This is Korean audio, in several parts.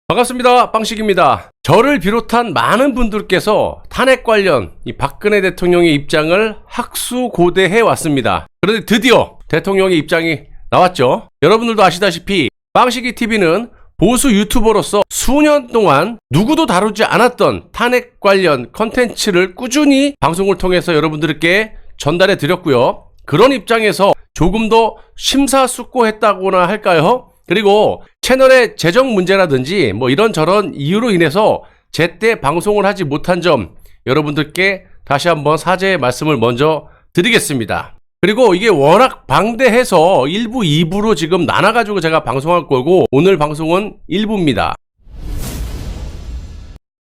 반갑습니다. 빵식입니다. 저를 비롯한 많은 분들께서 탄핵 관련 이 박근혜 대통령의 입장을 학수고대해 왔습니다. 그런데 드디어 대통령의 입장이 나왔죠. 여러분들도 아시다시피 빵식이TV는 보수 유튜버로서 수년 동안 누구도 다루지 않았던 탄핵 관련 컨텐츠를 꾸준히 방송을 통해서 여러분들께 전달해 드렸고요. 그런 입장에서 조금 더 심사숙고했다고나 할까요? 그리고 채널의 재정 문제라든지 뭐 이런저런 이유로 인해서 제때 방송을 하지 못한 점 여러분들께 다시 한번 사죄의 말씀을 먼저 드리겠습니다. 그리고 이게 워낙 방대해서 1부, 2부로 지금 나눠가지고 제가 방송할 거고 오늘 방송은 1부입니다.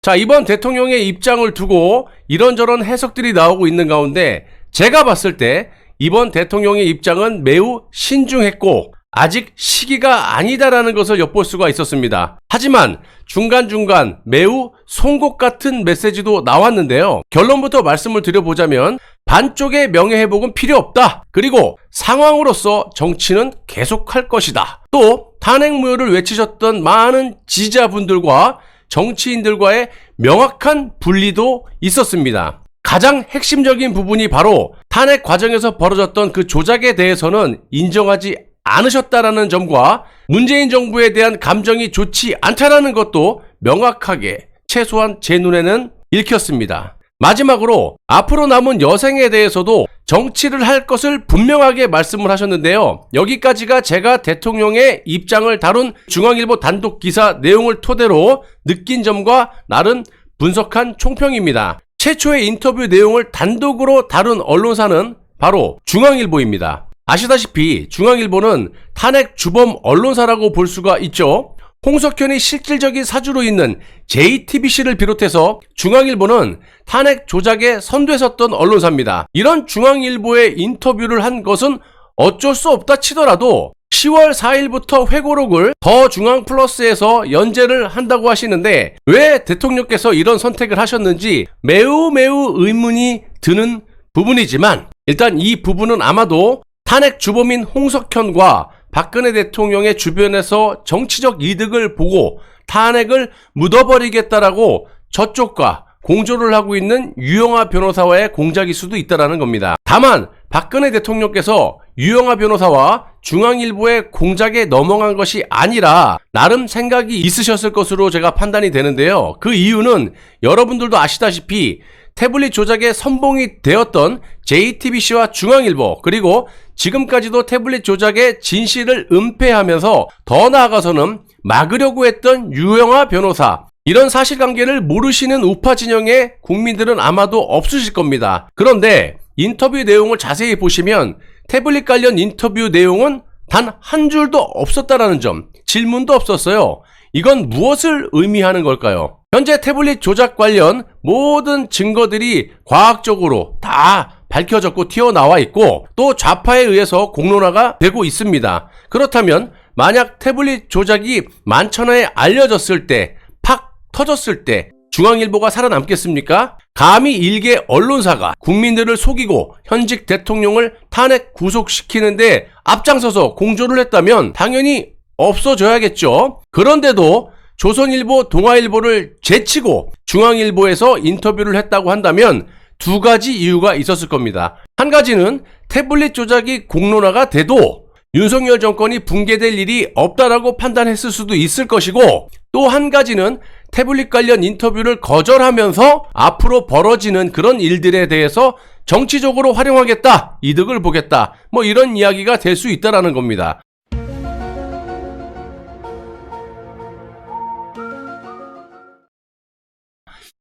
자, 이번 대통령의 입장을 두고 이런저런 해석들이 나오고 있는 가운데 제가 봤을 때 이번 대통령의 입장은 매우 신중했고 아직 시기가 아니다라는 것을 엿볼 수가 있었습니다. 하지만 중간중간 매우 송곳 같은 메시지도 나왔는데요. 결론부터 말씀을 드려보자면 반쪽의 명예회복은 필요 없다. 그리고 상황으로서 정치는 계속할 것이다. 또 탄핵무효를 외치셨던 많은 지지자분들과 정치인들과의 명확한 분리도 있었습니다. 가장 핵심적인 부분이 바로 탄핵 과정에서 벌어졌던 그 조작에 대해서는 인정하지 않으셨다라는 점과 문재인 정부에 대한 감정이 좋지 않다라는 것도 명확하게 최소한 제 눈에는 읽혔습니다. 마지막으로 앞으로 남은 여생에 대해서도 정치를 할 것을 분명하게 말씀을 하셨는데요. 여기까지가 제가 대통령의 입장을 다룬 중앙일보 단독 기사 내용을 토대로 느낀 점과 나름 분석한 총평입니다. 최초의 인터뷰 내용을 단독으로 다룬 언론사는 바로 중앙일보입니다. 아시다시피 중앙일보는 탄핵 주범 언론사라고 볼 수가 있죠. 홍석현이 실질적인 사주로 있는 JTBC를 비롯해서 중앙일보는 탄핵 조작에 선두에 섰던 언론사입니다. 이런 중앙일보의 인터뷰를 한 것은 어쩔 수 없다 치더라도 10월 4일부터 회고록을 더 중앙 플러스에서 연재를 한다고 하시는데 왜 대통령께서 이런 선택을 하셨는지 매우 의문이 드는 부분이지만 일단 이 부분은 아마도 탄핵 주범인 홍석현과 박근혜 대통령의 주변에서 정치적 이득을 보고 탄핵을 묻어버리겠다라고 저쪽과 공조를 하고 있는 유영하 변호사와의 공작일 수도 있다는 겁니다. 다만 박근혜 대통령께서 유영하 변호사와 중앙일보의 공작에 넘어간 것이 아니라 나름 생각이 있으셨을 것으로 제가 판단이 되는데요. 그 이유는 여러분들도 아시다시피 태블릿 조작에 선봉이 되었던 JTBC와 중앙일보 그리고 지금까지도 태블릿 조작의 진실을 은폐하면서 더 나아가서는 막으려고 했던 유영하 변호사 이런 사실관계를 모르시는 우파 진영의 국민들은 아마도 없으실 겁니다. 그런데 인터뷰 내용을 자세히 보시면 태블릿 관련 인터뷰 내용은 단 한 줄도 없었다라는 점, 질문도 없었어요. 이건 무엇을 의미하는 걸까요? 현재 태블릿 조작 관련 모든 증거들이 과학적으로 다 밝혀졌고 튀어나와 있고 또 좌파에 의해서 공론화가 되고 있습니다. 그렇다면 만약 태블릿 조작이 만천하에 알려졌을 때, 팍 터졌을 때 중앙일보가 살아남겠습니까? 감히 일개 언론사가 국민들을 속이고 현직 대통령을 탄핵 구속시키는데 앞장서서 공조를 했다면 당연히 없어져야겠죠. 그런데도 조선일보, 동아일보를 제치고 중앙일보에서 인터뷰를 했다고 한다면 두 가지 이유가 있었을 겁니다. 한 가지는 태블릿 조작이 공론화가 돼도 윤석열 정권이 붕괴될 일이 없다라고 판단했을 수도 있을 것이고 또 한 가지는 태블릿 관련 인터뷰를 거절하면서 앞으로 벌어지는 그런 일들에 대해서 정치적으로 활용하겠다, 이득을 보겠다 뭐 이런 이야기가 될 수 있다라는 겁니다.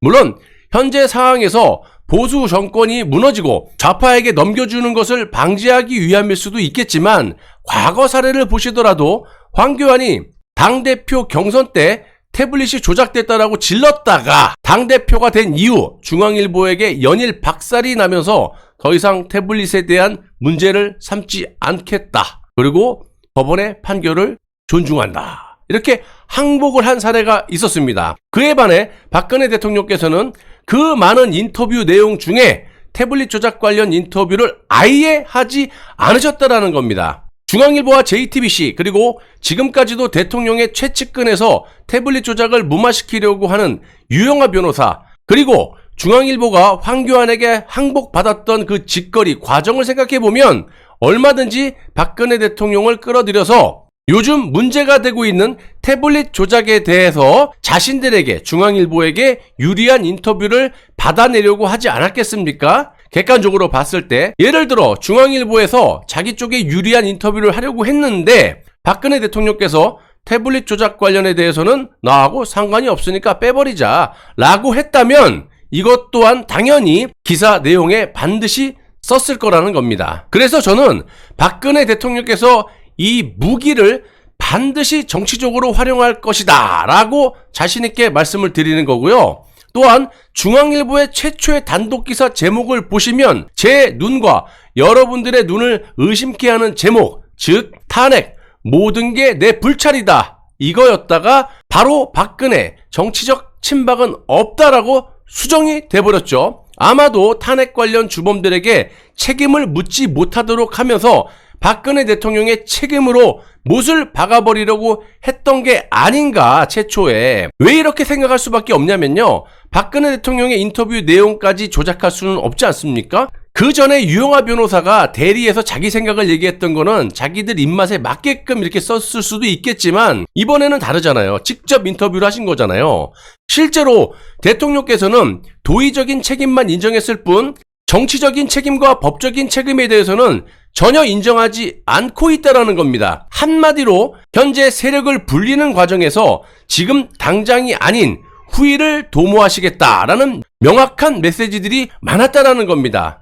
물론 현재 상황에서 보수 정권이 무너지고 좌파에게 넘겨주는 것을 방지하기 위함일 수도 있겠지만 과거 사례를 보시더라도 황교안이 당대표 경선 때 태블릿이 조작됐다라고 질렀다가 당대표가 된 이후 중앙일보에게 연일 박살이 나면서 더 이상 태블릿에 대한 문제를 삼지 않겠다. 그리고 법원의 판결을 존중한다. 이렇게 항복을 한 사례가 있었습니다. 그에 반해 박근혜 대통령께서는 그 많은 인터뷰 내용 중에 태블릿 조작 관련 인터뷰를 아예 하지 않으셨다라는 겁니다. 중앙일보와 JTBC 그리고 지금까지도 대통령의 최측근에서 태블릿 조작을 무마시키려고 하는 유영하 변호사, 그리고 중앙일보가 황교안에게 항복받았던 그 직거리 과정을 생각해보면 얼마든지 박근혜 대통령을 끌어들여서 요즘 문제가 되고 있는 태블릿 조작에 대해서 자신들에게, 중앙일보에게 유리한 인터뷰를 받아내려고 하지 않았겠습니까? 객관적으로 봤을 때 예를 들어 중앙일보에서 자기 쪽에 유리한 인터뷰를 하려고 했는데 박근혜 대통령께서 태블릿 조작 관련에 대해서는 나하고 상관이 없으니까 빼버리자 라고 했다면 이것 또한 당연히 기사 내용에 반드시 썼을 거라는 겁니다. 그래서 저는 박근혜 대통령께서 이 무기를 반드시 정치적으로 활용할 것이다 라고 자신있게 말씀을 드리는 거고요. 또한 중앙일보의 최초의 단독기사 제목을 보시면 제 눈과 여러분들의 눈을 의심케 하는 제목, 즉 탄핵, 모든 게 내 불찰이다 이거였다가 바로 박근혜 정치적 친박은 없다라고 수정이 돼버렸죠. 아마도 탄핵 관련 주범들에게 책임을 묻지 못하도록 하면서 박근혜 대통령의 책임으로 못을 박아버리려고 했던 게 아닌가, 최초에. 왜 이렇게 생각할 수밖에 없냐면요, 박근혜 대통령의 인터뷰 내용까지 조작할 수는 없지 않습니까? 그 전에 유영하 변호사가 대리에서 자기 생각을 얘기했던 거는 자기들 입맛에 맞게끔 이렇게 썼을 수도 있겠지만 이번에는 다르잖아요. 직접 인터뷰를 하신 거잖아요. 실제로 대통령께서는 도의적인 책임만 인정했을 뿐 정치적인 책임과 법적인 책임에 대해서는 전혀 인정하지 않고 있다라는 겁니다. 한마디로 현재 세력을 불리는 과정에서 지금 당장이 아닌 후일을 도모하시겠다라는 명확한 메시지들이 많았다라는 겁니다.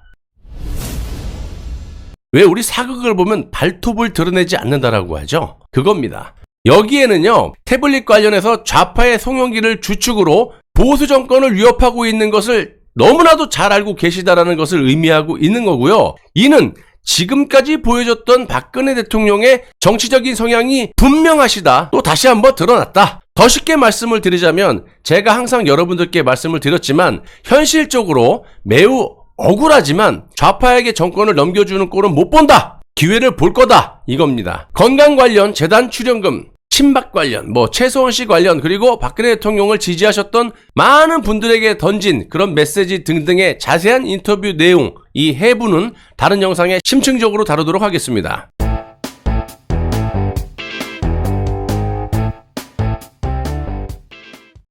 왜 우리 사극을 보면 발톱을 드러내지 않는다라고 하죠? 그겁니다. 여기에는요, 태블릿 관련해서 좌파의 송영길을 주축으로 보수 정권을 위협하고 있는 것을 너무나도 잘 알고 계시다라는 것을 의미하고 있는 거고요. 이는 지금까지 보여줬던 박근혜 대통령의 정치적인 성향이 분명하시다, 또 다시 한번 드러났다. 더 쉽게 말씀을 드리자면 제가 항상 여러분들께 말씀을 드렸지만 현실적으로 매우 억울하지만 좌파에게 정권을 넘겨주는 꼴은 못 본다. 기회를 볼 거다. 이겁니다. 건강 관련 재단 출연금, 친박 관련, 최소원 씨 관련, 그리고 박근혜 대통령을 지지하셨던 많은 분들에게 던진 그런 메시지 등등의 자세한 인터뷰 내용, 이 해부는 다른 영상에 심층적으로 다루도록 하겠습니다.